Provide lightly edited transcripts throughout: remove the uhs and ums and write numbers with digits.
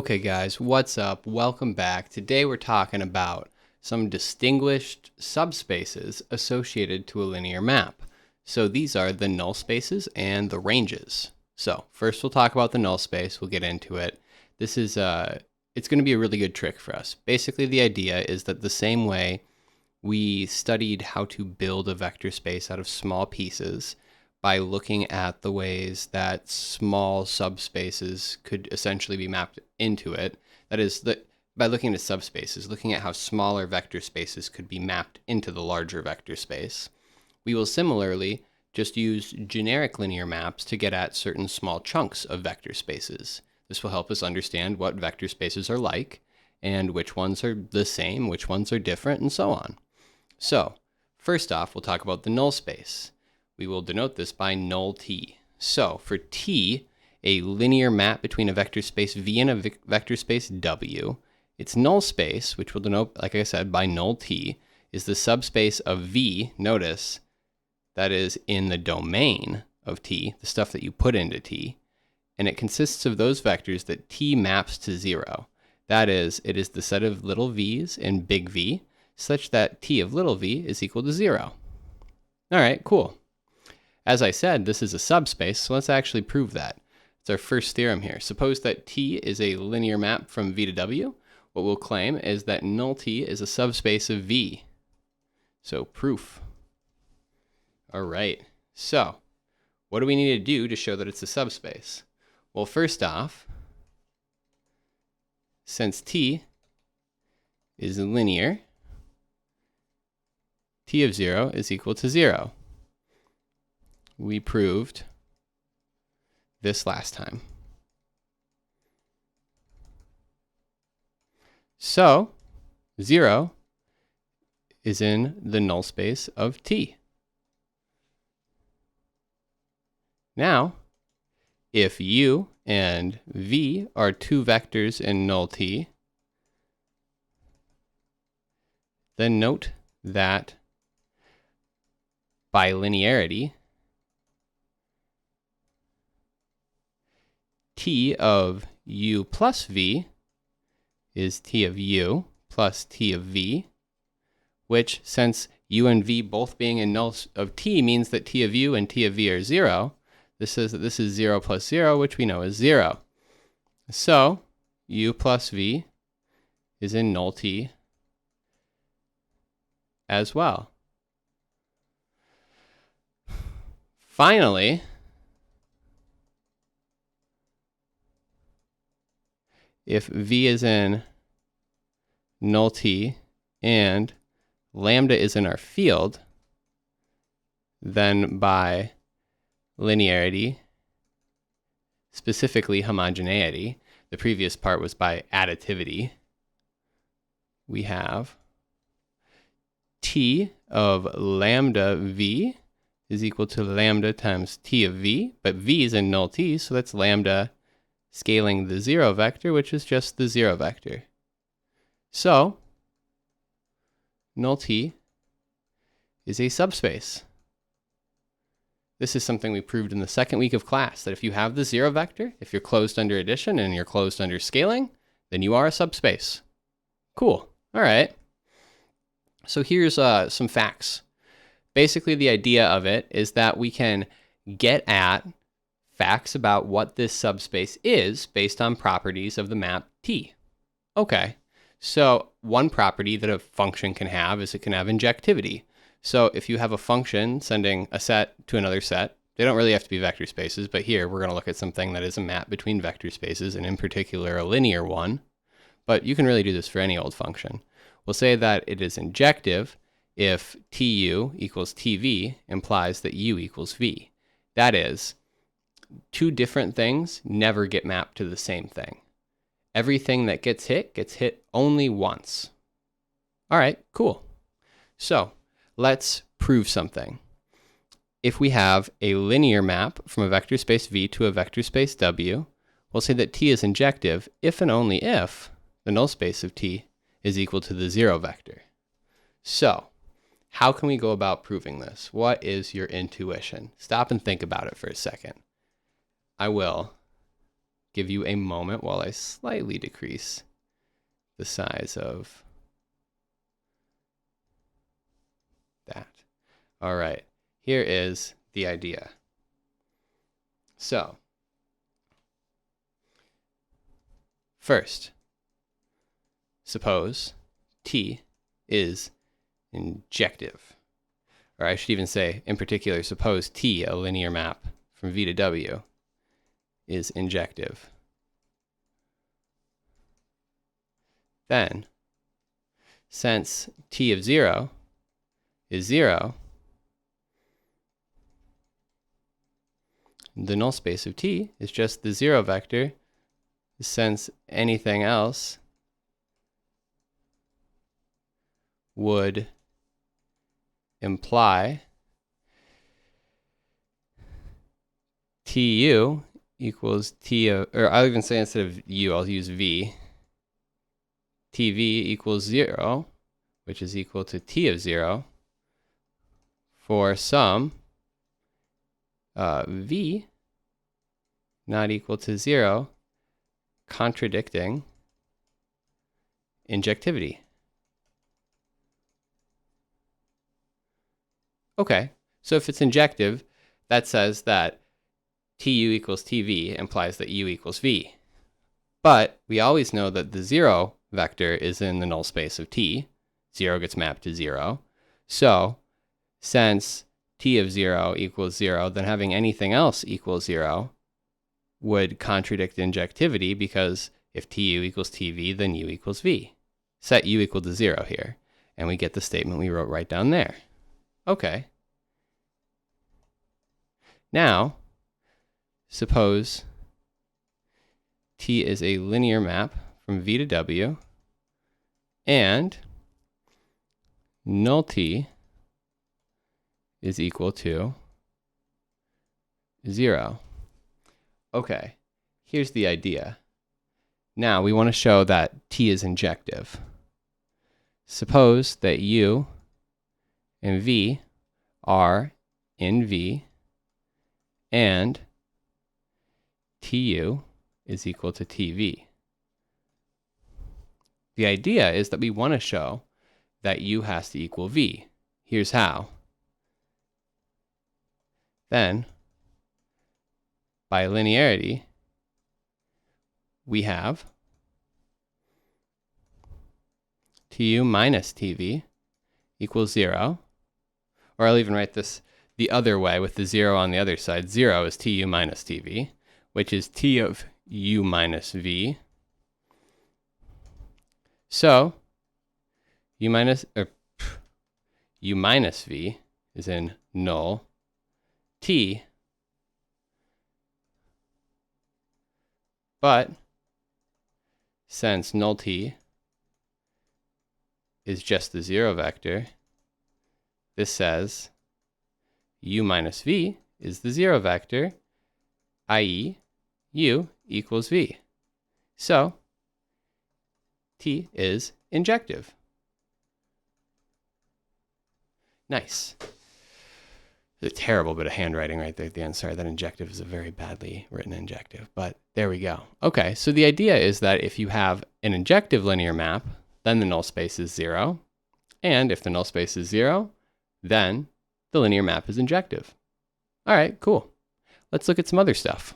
Okay guys, what's up? Welcome back. Today we're talking about some distinguished subspaces associated to a linear map. So these are the null spaces and the ranges. So first we'll talk about the null space. We'll get into it. This is it's going to be a really good trick for us. Basically the idea is that the same way we studied how to build a vector space out of small pieces by looking at the ways that small subspaces could essentially be mapped into it. That is, by looking at subspaces, looking at how smaller vector spaces could be mapped into the larger vector space. We will similarly just use generic linear maps to get at certain small chunks of vector spaces. This will help us understand what vector spaces are like, and which ones are the same, which ones are different, and so on. So, first off, we'll talk about the null space. We will denote this by null t. So for t, a linear map between a vector space v and a vector space w, its null space, which we'll denote, like I said, by null t, is the subspace of v, notice, that is in the domain of t, the stuff that you put into t, and it consists of those vectors that t maps to 0. That is, it is the set of little v's in big V, such that t of little v is equal to 0. All right, cool. As I said, this is a subspace, so let's actually prove that. It's our first theorem here. Suppose that T is a linear map from V to W. What we'll claim is that null T is a subspace of V. So proof. All right, so what do we need to do to show that it's a subspace? Well, first off, since T is linear, T of 0 is equal to 0. We proved this last time. So 0 is in the null space of T. Now, if U and V are two vectors in null T, then note that by linearity, T of U plus V is T of U plus T of V, which, since U and V both being in null of T, means that T of U and T of V are 0. This says that this is 0 plus 0, which we know is 0. So U plus V is in null T as well. Finally, if V is in null T and lambda is in our field, then by linearity, specifically homogeneity, the previous part was by additivity, we have T of lambda V is equal to lambda times T of V, but V is in null T, so that's lambda scaling the 0 vector, which is just the 0 vector. So null T is a subspace. This is something we proved in the second week of class, that if you have the 0 vector, if you're closed under addition and you're closed under scaling, then you are a subspace. Cool. All right. So here's some facts. Basically, the idea of it is that we can get at facts about what this subspace is based on properties of the map T. Okay, so one property that a function can have is it can have injectivity. So if you have a function sending a set to another set, they don't really have to be vector spaces, but here we're going to look at something that is a map between vector spaces, and in particular a linear one. But you can really do this for any old function. We'll say that it is injective if tu equals tv implies that u equals v. That is, two different things never get mapped to the same thing. Everything that gets hit only once. All right, cool. So let's prove something. If we have a linear map from a vector space V to a vector space W, we'll say that T is injective if and only if the null space of T is equal to the 0 vector. So how can we go about proving this? What is your intuition? Stop and think about it for a second. I will give you a moment while I slightly decrease the size of that. All right, here is the idea. So, first, suppose T is injective. Or I should even say, in particular, suppose T, a linear map from V to W, is injective. Then, since T of 0 is 0, the null space of T is just the 0 vector, since anything else would imply TU equals T of, or I'll even say instead of U, I'll use V. TV equals 0, which is equal to T of 0 for some V not equal to 0, contradicting injectivity. Okay, so if it's injective, that says that TU equals TV implies that U equals V. But we always know that the 0 vector is in the null space of T. 0 gets mapped to 0. So since T of 0 equals 0, then having anything else equal 0 would contradict injectivity, because if TU equals TV, then U equals V. Set U equal to 0 here, and we get the statement we wrote right down there. Okay. Now, suppose T is a linear map from V to W, and null T is equal to 0. Okay, here's the idea. Now we want to show that T is injective. Suppose that U and V are in V, and TU is equal to TV. The idea is that we want to show that U has to equal V. Here's how. Then, by linearity, we have TU minus TV equals 0. Or I'll even write this the other way with the 0 on the other side. 0 is TU minus TV, which is T of U minus V. So, U minus V is in null T, but since null T is just the 0 vector, this says U minus V is the 0 vector, i.e. U equals V. So, T is injective. Nice. There's a terrible bit of handwriting right there at the end. Sorry, that injective is a very badly written injective, but there we go. Okay, so the idea is that if you have an injective linear map, then the null space is 0. And if the null space is 0, then the linear map is injective. All right, cool. Let's look at some other stuff.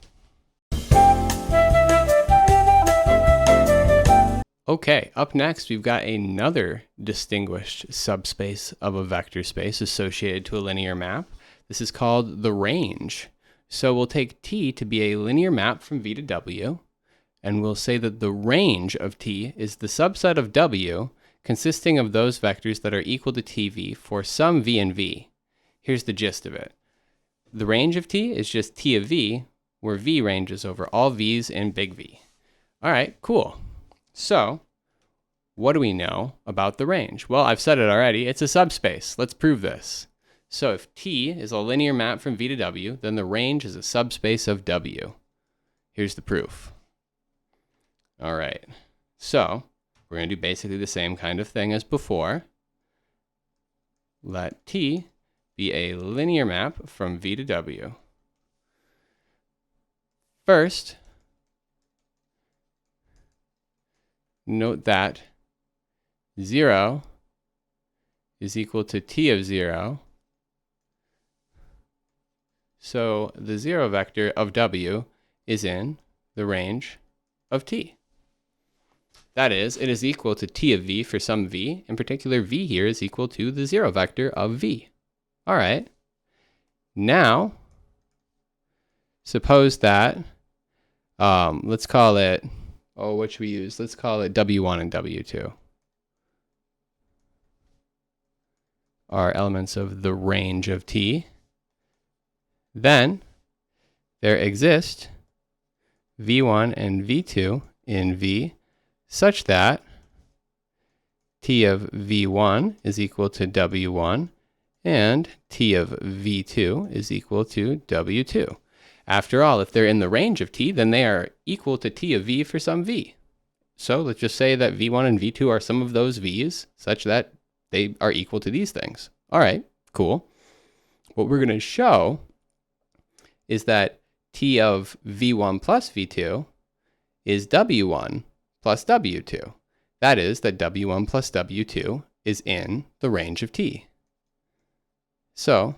Okay, up next, we've got another distinguished subspace of a vector space associated to a linear map. This is called the range. So we'll take T to be a linear map from V to W, and we'll say that the range of T is the subset of W consisting of those vectors that are equal to TV for some V and V. Here's the gist of it. The range of T is just T of V, where V ranges over all V's in big V. All right, cool. So, what do we know about the range? Well, I've said it already. It's a subspace. Let's prove this. So if T is a linear map from V to W, then the range is a subspace of W. Here's the proof. All right. So we're going to do basically the same kind of thing as before. Let T be a linear map from V to W. First, note that 0 is equal to t of 0. So the 0 vector of w is in the range of t. That is, it is equal to t of v for some v. In particular, v here is equal to the 0 vector of v. All right. Now, suppose that, let's call it, what should we use? Let's call it w1 and w2 are elements of the range of t. Then there exist v1 and v2 in v such that t of v1 is equal to w1 and t of v2 is equal to w2. After all, if they're in the range of t, then they are equal to t of v for some v. So let's just say that v1 and v2 are some of those v's such that they are equal to these things. All right, cool. What we're going to show is that t of v1 plus v2 is w1 plus w2. That is, that w1 plus w2 is in the range of t. So,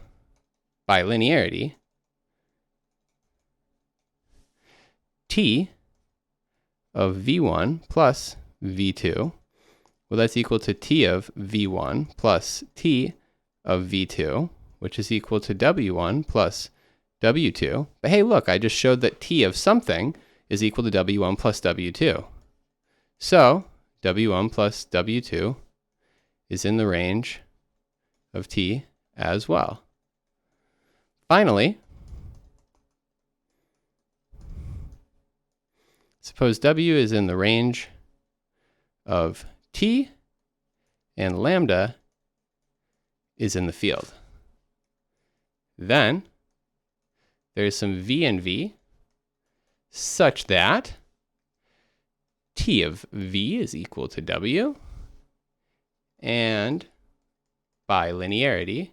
by linearity, t of v1 plus v2, well, that's equal to t of v1 plus t of v2, which is equal to w1 plus w2. But hey, look, I just showed that t of something is equal to w1 plus w2. So w1 plus w2 is in the range of t as well. Finally, suppose w is in the range of t and lambda is in the field. Then there's some v and v such that t of v is equal to w, and by linearity,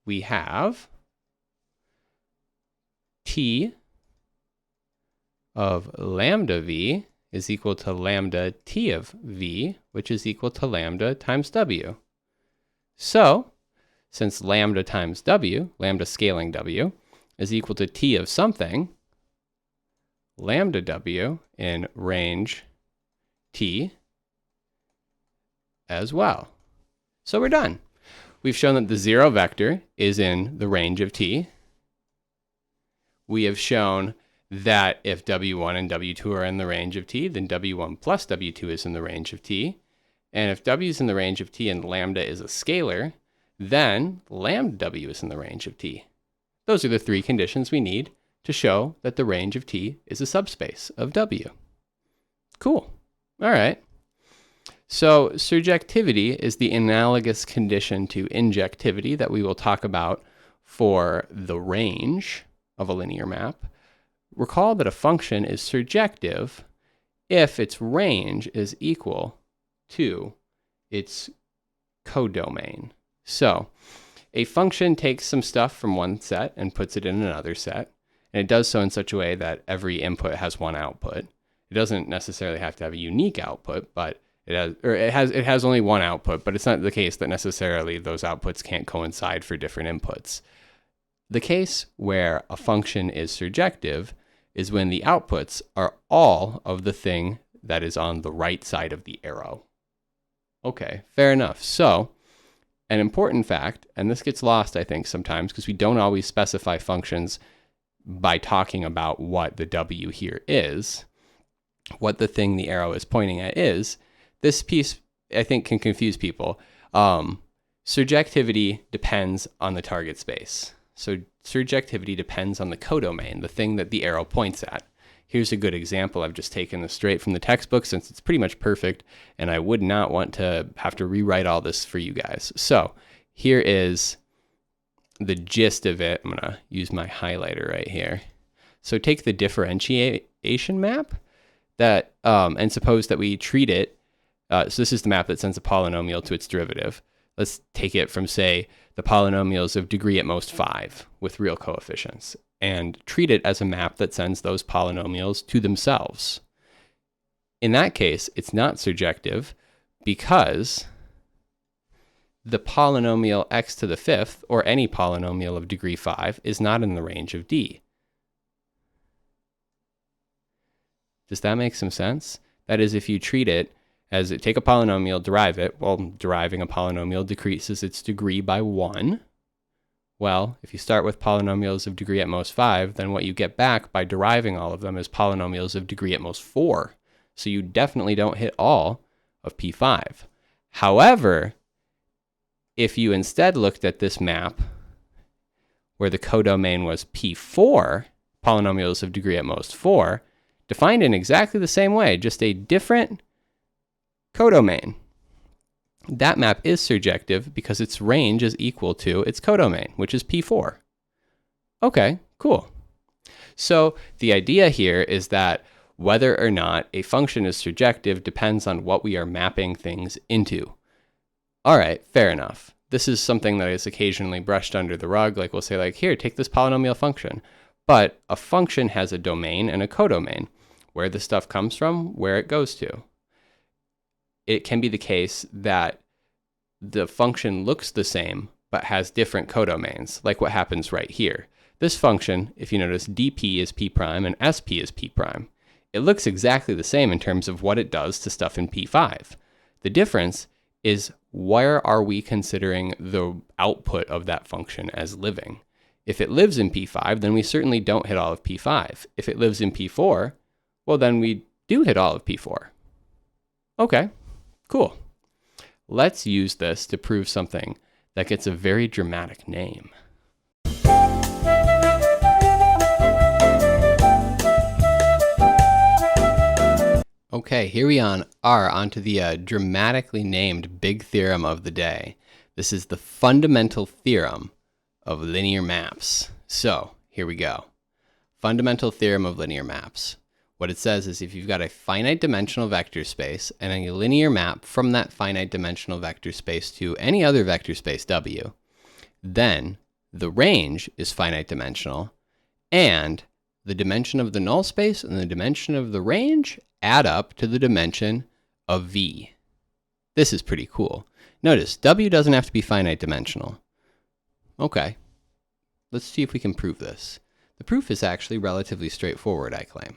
we have t of lambda v is equal to lambda t of v, which is equal to lambda times w. So, since lambda times w, lambda scaling w, is equal to t of something, lambda w in range t as well. So we're done. We've shown that the 0 vector is in the range of t. We have shown that if w1 and w2 are in the range of t, then w1 plus w2 is in the range of t. And if w is in the range of t and lambda is a scalar, then lambda w is in the range of t. Those are the three conditions we need to show that the range of t is a subspace of w. Cool. All right. So surjectivity is the analogous condition to injectivity that we will talk about for the range of a linear map. Recall that a function is surjective if its range is equal to its codomain. So a function takes some stuff from one set and puts it in another set, and it does so in such a way that every input has one output. It doesn't necessarily have to have a unique output, but it has only one output, but it's not the case that necessarily those outputs can't coincide for different inputs. The case where a function is surjective is when the outputs are all of the thing that is on the right side of the arrow. Okay, fair enough. So, an important fact, and this gets lost, I think, sometimes because we don't always specify functions by talking about what the w here is, what the thing the arrow is pointing at is. This piece, I think, can confuse people. Surjectivity depends on the target space. So surjectivity depends on the codomain, the thing that the arrow points at. Here's a good example. I've just taken this straight from the textbook since it's pretty much perfect, and I would not want to have to rewrite all this for you guys. So here is the gist of it. I'm going to use my highlighter right here. So take the differentiation map that, and suppose that we treat it. So this is the map that sends a polynomial to its derivative. Let's take it from, say, the polynomials of degree at most 5 with real coefficients. and treat it as a map that sends those polynomials to themselves. In that case, it's not surjective because the polynomial x to the fifth, or any polynomial of degree 5, is not in the range of D. Does that make some sense? That is, if you treat it as take a polynomial, derive it, well, deriving a polynomial decreases its degree by 1. Well, if you start with polynomials of degree at most 5, then what you get back by deriving all of them is polynomials of degree at most 4. So you definitely don't hit all of P5. However, if you instead looked at this map where the codomain was P4, polynomials of degree at most 4, defined in exactly the same way, just a different codomain, that map is surjective because its range is equal to its codomain, which is P4. Okay, cool. So the idea here is that whether or not a function is surjective depends on what we are mapping things into. All right, fair enough. This is something that is occasionally brushed under the rug. Like we'll say, like, here, take this polynomial function. But a function has a domain and a codomain. Where the stuff comes from, where it goes to. It can be the case that the function looks the same, but has different codomains, like what happens right here. This function, if you notice, dp is p prime and sp is p prime. It looks exactly the same in terms of what it does to stuff in P5. The difference is where are we considering the output of that function as living? If it lives in P5, then we certainly don't hit all of P5. If it lives in P4, well, then we do hit all of P4. Okay, cool. Let's use this to prove something that gets a very dramatic name. Okay, here we are onto the dramatically named big theorem of the day. This is the fundamental theorem of linear maps. So here we go. Fundamental theorem of linear maps. What it says is if you've got a finite dimensional vector space and a linear map from that finite dimensional vector space to any other vector space W, then the range is finite dimensional and the dimension of the null space and the dimension of the range add up to the dimension of V. This is pretty cool. Notice, W doesn't have to be finite dimensional. Okay, let's see if we can prove this. The proof is actually relatively straightforward, I claim.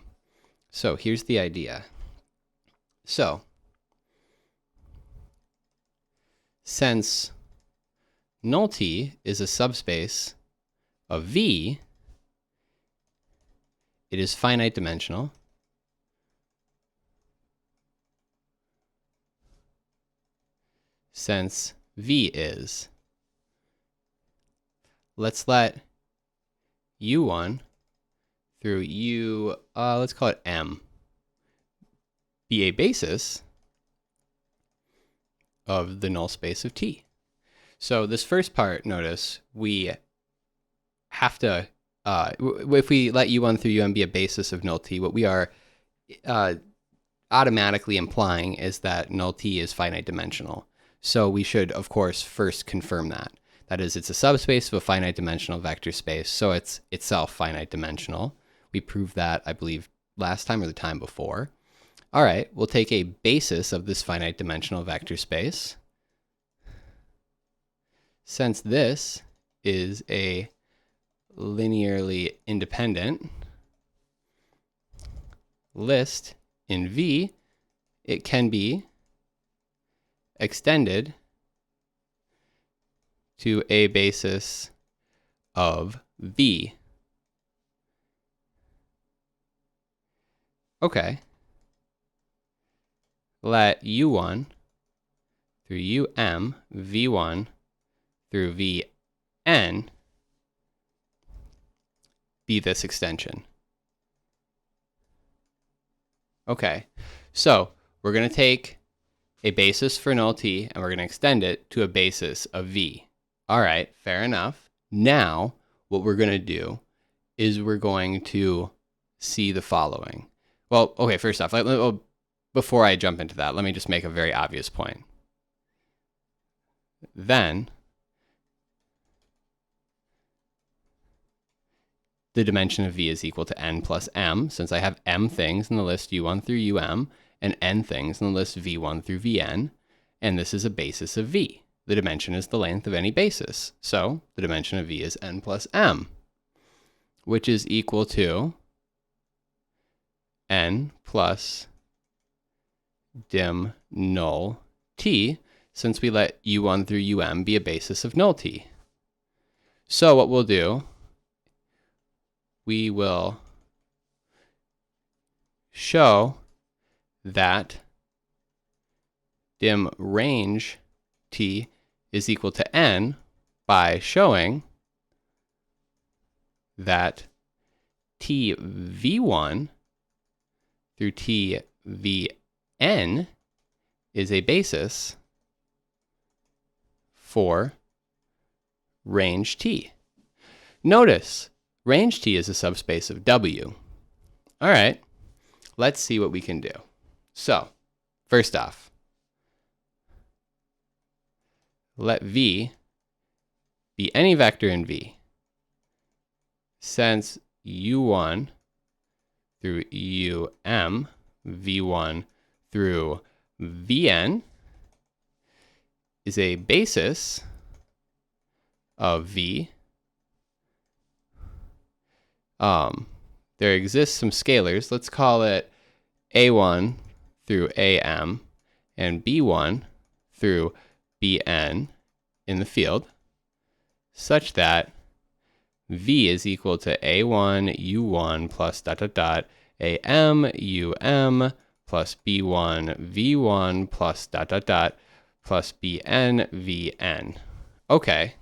So here's the idea. So, since null T is a subspace of V, it is finite dimensional. Since V is, let's let U1 through U, let's call it M, be a basis of the null space of T. So this first part, notice, we have to, if we let U1 through UM be a basis of null T, what we are automatically implying is that null T is finite dimensional. So we should, of course, first confirm that. That is, it's a subspace of a finite dimensional vector space, so it's itself finite dimensional. We proved that, I believe, last time or the time before. All right, we'll take a basis of this finite dimensional vector space. Since this is a linearly independent list in V, it can be extended to a basis of V. Okay. Let U1 through UM, V1 through Vn be this extension. Okay, so we're going to take a basis for null T and we're going to extend it to a basis of V. All right, fair enough. Now, what we're going to do is we're going to see the following. Well, okay, first off, before I jump into that, let me just make a very obvious point. Then, the dimension of V is equal to n plus m, since I have m things in the list u1 through um, and n things in the list v1 through vn, and this is a basis of V. The dimension is the length of any basis, so the dimension of V is n plus m, which is equal to n plus dim null t, since we let u1 through um be a basis of null t. So what we'll do, we will show that dim range t is equal to n by showing that t v1 through t vn is a basis for range t. Notice, range t is a subspace of W. All right, let's see what we can do. So, first off, let V be any vector in V. Since u1 through um, v1 through vn is a basis of V, there exists some scalars. Let's call it a1 through am and b1 through bn in the field, such that V is equal to a1 u1 plus dot dot dot am um plus b1 v1 plus dot dot dot plus bn vn. Okay.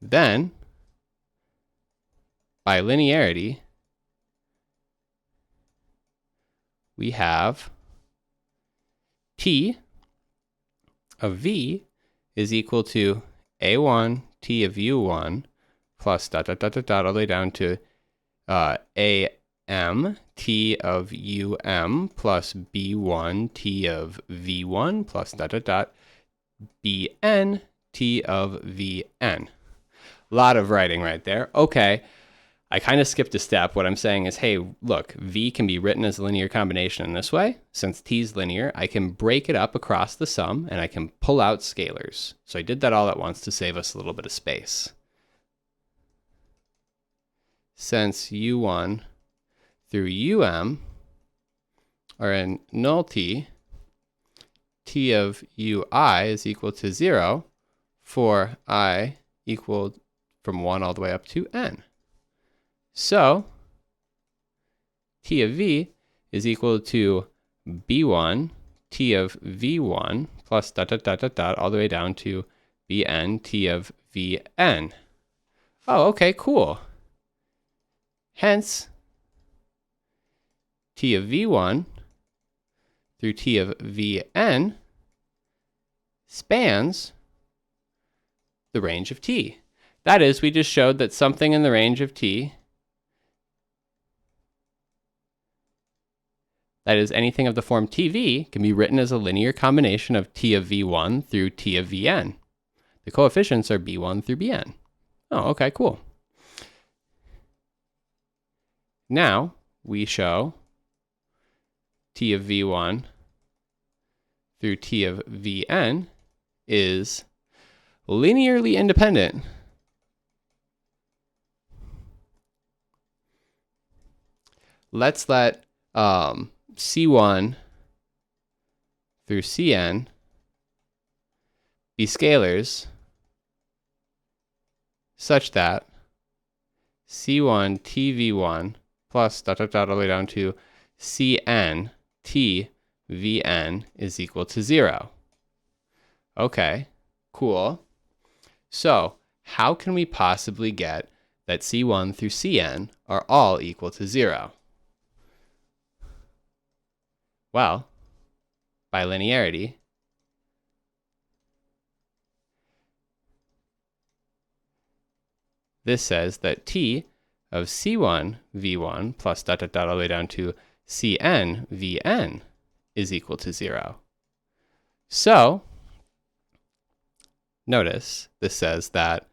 Then, by linearity, we have t of V is equal to a1 t of u1 plus dot dot dot dot dot all the way down to am t of um plus b1 t of v1 plus dot dot dot bn t of vn. Lot of writing right there. Okay, I kind of skipped a step. What I'm saying is, hey, look, V can be written as a linear combination in this way. Since T is linear, I can break it up across the sum, and I can pull out scalars. So I did that all at once to save us a little bit of space. Since U1 through UM are in null T, T of UI is equal to 0 for I equal from 1 all the way up to n. So, T of V is equal to B1 T of V1 plus dot dot dot dot dot all the way down to Bn T of Vn. Oh, okay, cool. Hence, T of V1 through T of Vn spans the range of T. That is, we just showed that something in the range of T, that is, anything of the form TV, can be written as a linear combination of T of V1 through T of Vn. The coefficients are B1 through Bn. Oh, okay, cool. Now, we show T of V1 through T of Vn is linearly independent let's let C1 through Cn be scalars such that C1 TV1 plus dot dot dot all the way down to Cn T Vn is equal to 0. Okay, cool. So how can we possibly get that C1 through Cn are all equal to 0? Well, by linearity, this says that T of C1 V1 plus dot dot dot all the way down to Cn Vn is equal to 0. So, notice this says that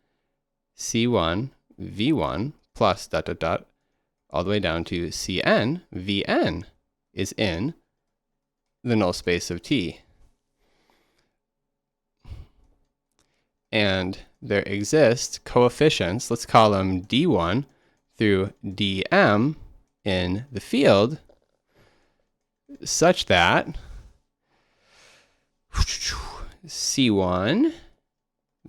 C1 V1 plus dot dot dot all the way down to Cn, Vn is in the null space of T. And there exist coefficients, let's call them d1 through dm in the field, such that C1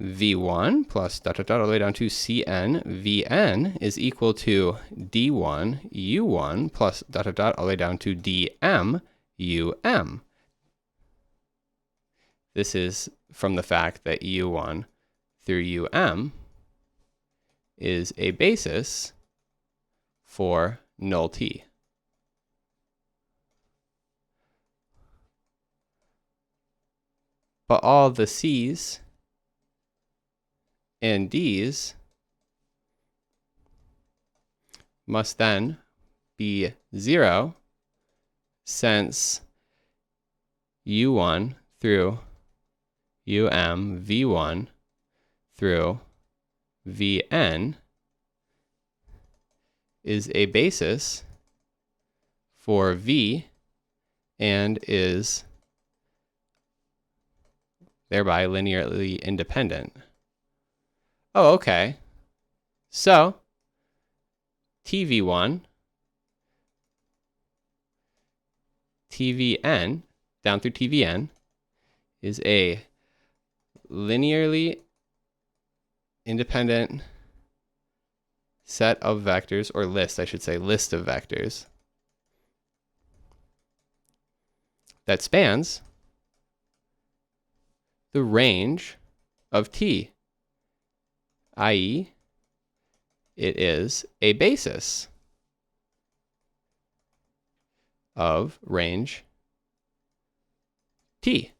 V1 plus dot dot dot all the way down to Cn Vn is equal to d1 u1 plus dot dot dot all the way down to dm um. This is from the fact that u1 through um is a basis for null t. But all the c's and d's must then be 0, since u1 through v1 through vn is a basis for v and is thereby linearly independent. Oh, okay. So TV1, TVN, down through TVN, is a linearly independent set of vectors, or list, I should say, list of vectors that spans the range of T, i.e., it is a basis of range T.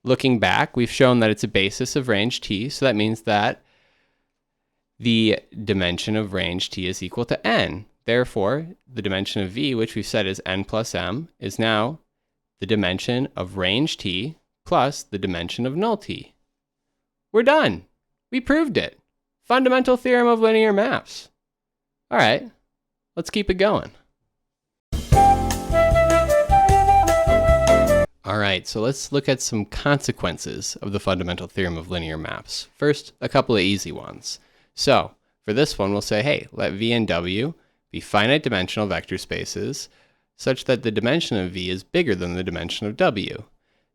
Looking back, we've shown that it's a basis of range T, so that means that the dimension of range T is equal to n. Therefore, the dimension of V, which we've said is n plus m, is now the dimension of range T plus the dimension of null T. We're done. We proved it. Fundamental theorem of linear maps. All right, let's keep it going. All right, so let's look at some consequences of the fundamental theorem of linear maps. First, a couple of easy ones. So for this one, we'll say, hey, let V and W be finite dimensional vector spaces such that the dimension of V is bigger than the dimension of W.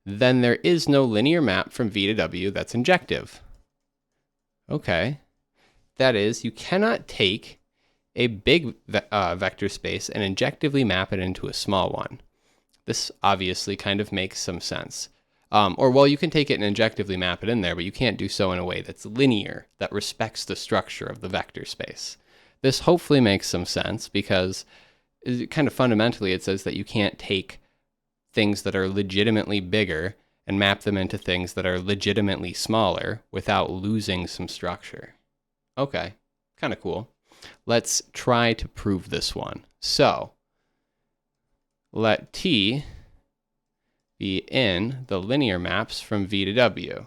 Then there is no linear map from V to W that's injective. Okay. That is, you cannot take a big vector space and injectively map it into a small one. This obviously kind of makes some sense. Well, you can take it and injectively map it in there, but you can't do so in a way that's linear, that respects the structure of the vector space. This hopefully makes some sense because kind of fundamentally it says that you can't take things that are legitimately bigger and map them into things that are legitimately smaller without losing some structure. Okay, kind of cool. Let's try to prove this one. So, let T be in the linear maps from V to W.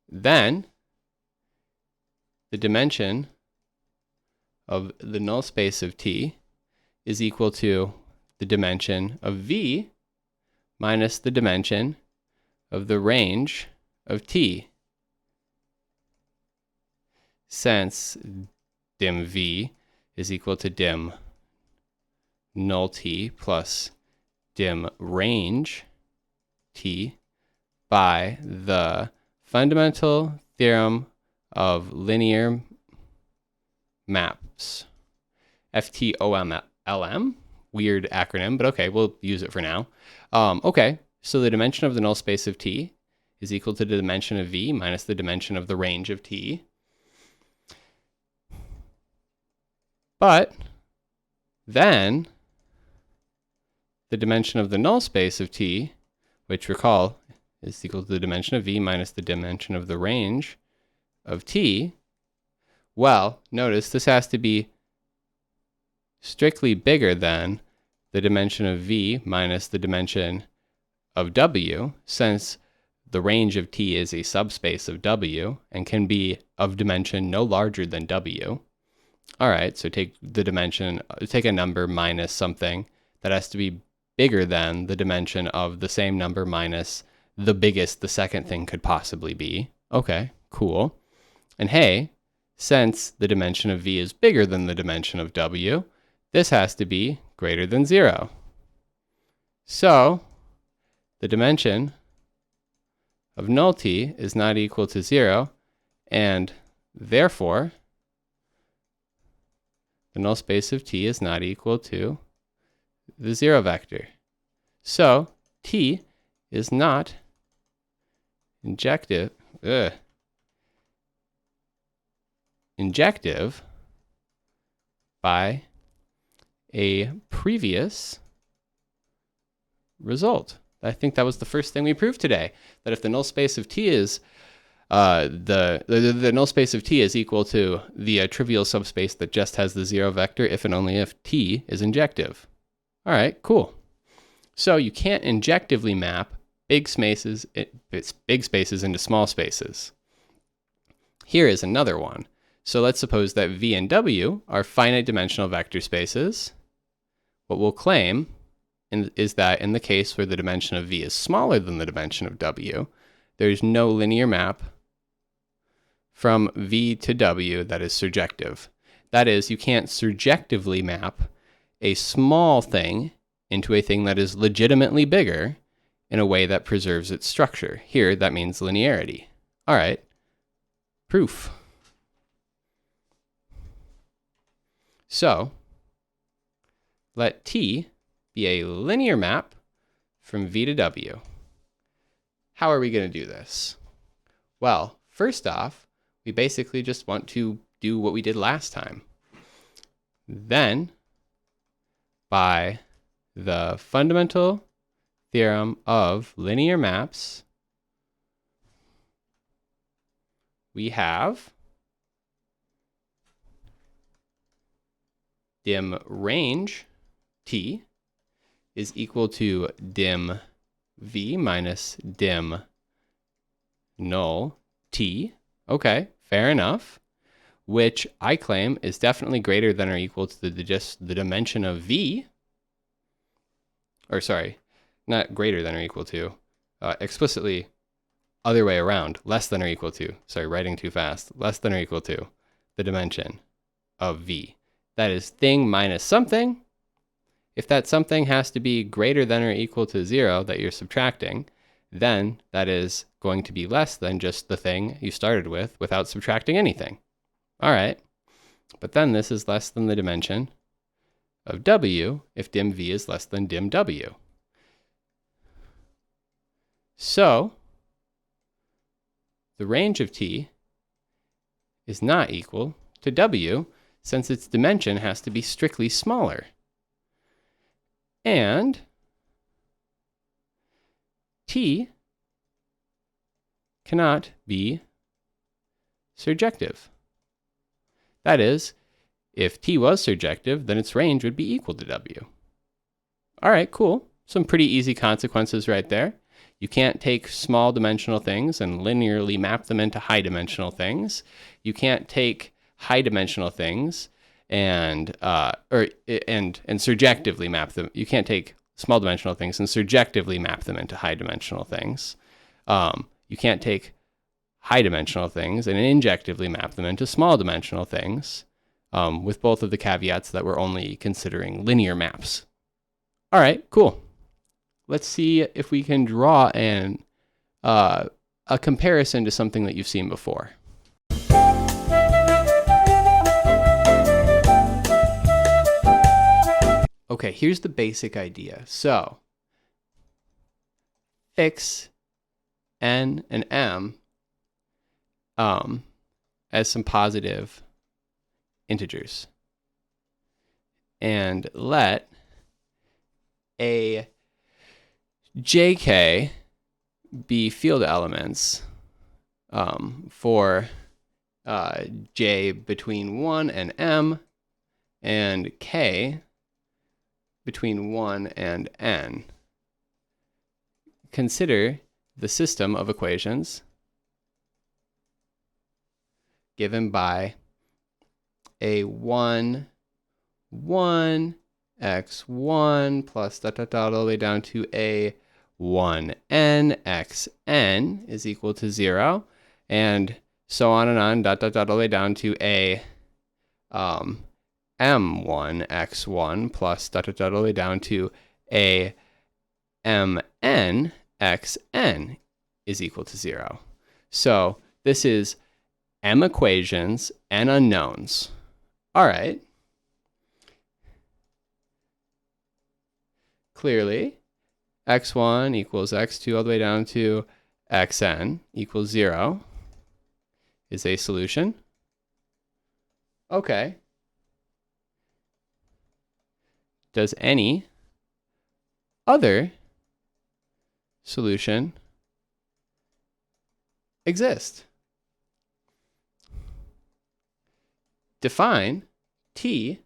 Then, the dimension of the null space of T is equal to the dimension of V minus the dimension of the range of T. Since dim V is equal to dim null T plus dim range T by the fundamental theorem of linear maps. FTOMLM? Weird acronym, but okay, we'll use it for now. Okay, so the dimension of the null space of T is equal to the dimension of V minus the dimension of the range of T. But then the dimension of the null space of T, which recall is equal to the dimension of V minus the dimension of the range of T, well, notice this has to be strictly bigger than the dimension of V minus the dimension of W, since the range of T is a subspace of W and can be of dimension no larger than W. All right, so take a number minus something that has to be bigger than the dimension of the same number minus the biggest the second thing could possibly be. Okay, cool. And hey, since the dimension of v is bigger than the dimension of w, this has to be greater than 0. So the dimension of null t is not equal to 0, and therefore the null space of t is not equal to the 0 vector. So t is not injective by a previous result. I think that was the first thing we proved today, that if the null space of t is the null space of t is equal to the trivial subspace that just has the 0 vector if and only if t is injective. All right, cool. So you can't injectively map big spaces into small spaces. Here is another one. So let's suppose that v and w are finite dimensional vector spaces. What we'll claim is that in the case where the dimension of v is smaller than the dimension of w, there's no linear map from v to w that is surjective. That is, you can't surjectively map a small thing into a thing that is legitimately bigger in a way that preserves its structure. Here, that means linearity. All right, proof. So let t be a linear map from v to w. How are we going to do this? Well, first off, we basically just want to do what we did last time. Then, by the fundamental theorem of linear maps, we have dim range t is equal to dim v minus dim null t. Okay, fair enough. Which I claim is definitely greater than or equal to just the dimension of v. Or sorry, not greater than or equal to. Explicitly other way around, less than or equal to. Sorry, writing too fast. Less than or equal to the dimension of v. That is thing minus something. If that something has to be greater than or equal to 0 that you're subtracting, then that is going to be less than just the thing you started with without subtracting anything. All right, but then this is less than the dimension of w if dim v is less than dim w. So the range of t is not equal to w since its dimension has to be strictly smaller. And t cannot be surjective. That is, if t was surjective, then its range would be equal to w. All right, cool. Some pretty easy consequences right there. You can't take small dimensional things and linearly map them into high dimensional things. You can't take high dimensional things and surjectively map them. You can't take small dimensional things and surjectively map them into high dimensional things. You can't take high dimensional things and injectively map them into small dimensional things, with both of the caveats that we're only considering linear maps. All right, cool. Let's see if we can draw a comparison to something that you've seen before. Okay, here's the basic idea. So, fix n and m as some positive integers. And let a jk be field elements for j between 1 and m, and k between 1 and n. Consider the system of equations given by a1, 1, x1 plus dot dot dot all the way down to a1n xn is equal to 0, and so on, dot dot dot all the way down to a m1 x1 plus dot dot dot all the way down to a mn xn is equal to 0. So this is m equations, n unknowns. All right. Clearly, x1 equals x2 all the way down to xn equals 0 is a solution. Okay. Does any other solution exist? Define t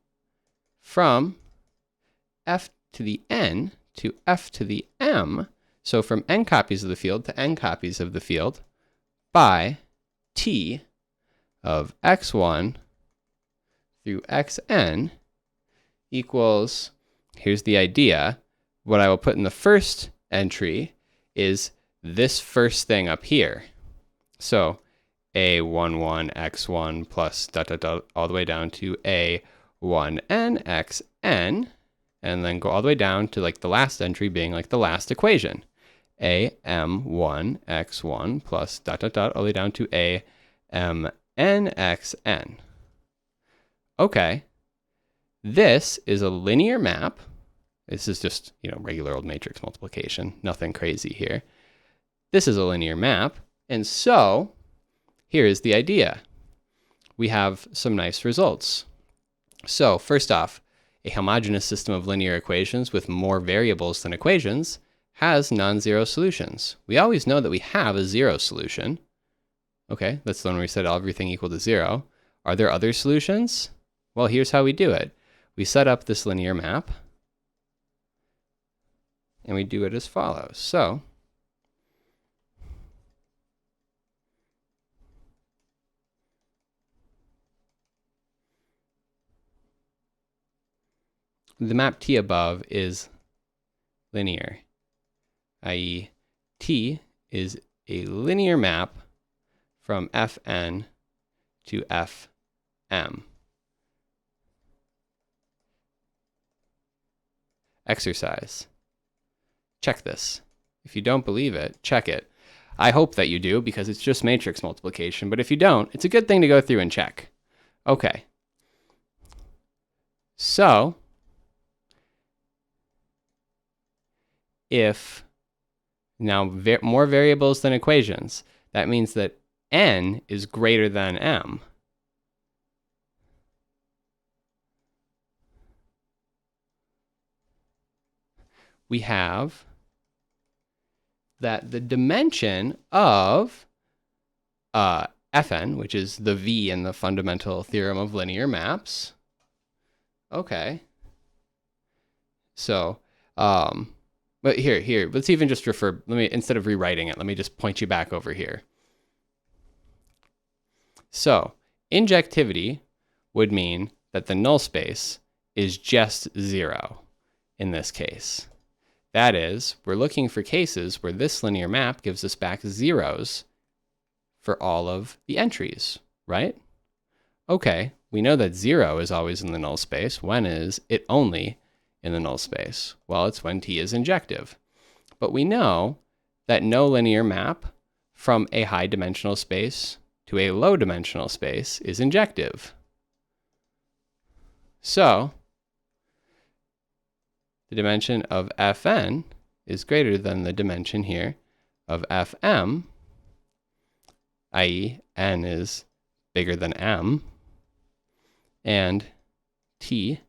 from f to the n to f to the m, so from n copies of the field to n copies of the field, by t of x1 through xn equals, here's the idea, what I will put in the first entry is this first thing up here. So a11 x1 plus dot dot dot all the way down to a1n xn, and then go all the way down to like the last entry being like the last equation. A m1 x1 plus dot dot dot all the way down to a mn xn. Okay, this is a linear map. This is just, regular old matrix multiplication, nothing crazy here. This is a linear map, and so here is the idea. We have some nice results. So first off, a homogeneous system of linear equations with more variables than equations has non-zero solutions. We always know that we have a zero solution. Okay, that's the one where we set everything equal to 0. Are there other solutions? Well, here's how we do it. We set up this linear map, and we do it as follows. So the map T above is linear, i.e. T is a linear map from Fn to Fm. Exercise. Check this. If you don't believe it, check it. I hope that you do, because it's just matrix multiplication, but if you don't, it's a good thing to go through and check. Okay. So if now more variables than equations, that means that n is greater than m. We have that the dimension of Fn, which is the V in the fundamental theorem of linear maps. Okay. So, but here, let's even just refer, instead of rewriting it, let me just point you back over here. So, injectivity would mean that the null space is just 0 in this case. That is, we're looking for cases where this linear map gives us back zeros for all of the entries, right? Okay, we know that 0 is always in the null space. When is it only in the null space? Well, it's when T is injective. But we know that no linear map from a high dimensional space to a low dimensional space is injective. So the dimension of Fn is greater than the dimension here of Fm, i.e. n is bigger than m, and T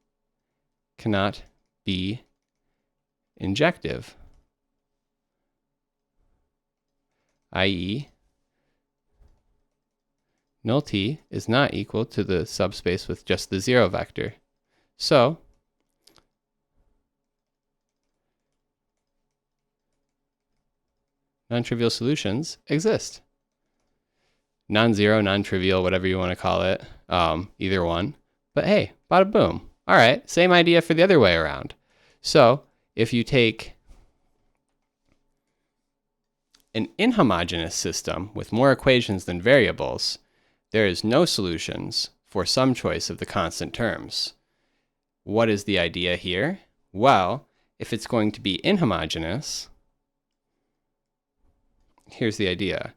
cannot be injective, i.e. null T is not equal to the subspace with just the 0 vector. So non-trivial solutions exist. Non-zero, non-trivial, whatever you want to call it, either one. But hey, bada boom. All right, same idea for the other way around. So if you take an inhomogeneous system with more equations than variables, there is no solutions for some choice of the constant terms. What is the idea here? Well, if it's going to be inhomogeneous, here's the idea.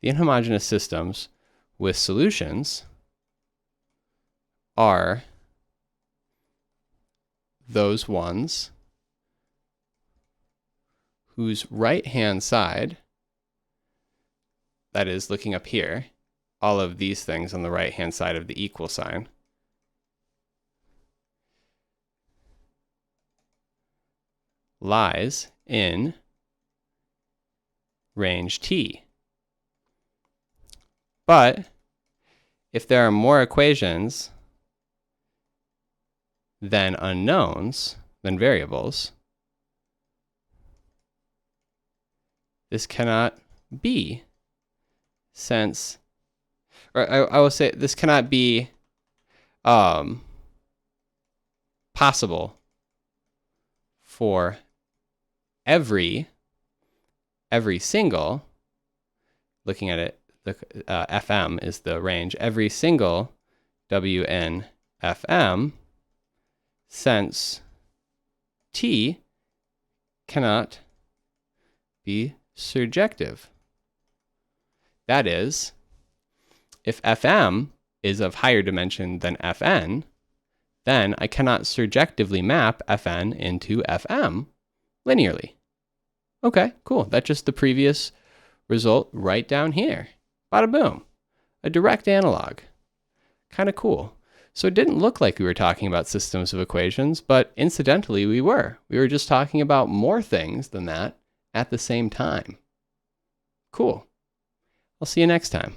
The inhomogeneous systems with solutions are those ones whose right-hand side, that is looking up here, all of these things on the right-hand side of the equal sign, lies in range T. But if there are more equations than unknowns, than variables, this cannot be, since, or I will say this cannot be possible for every single, looking at it, the FM is the range, every single Wn FM, since T cannot be surjective. That is, if FM is of higher dimension than Fn, then I cannot surjectively map Fn into Fm linearly. Okay, cool. That's just the previous result right down here. Bada boom. A direct analog. Kind of cool. So it didn't look like we were talking about systems of equations, but incidentally we were. We were just talking about more things than that at the same time. Cool. I'll see you next time.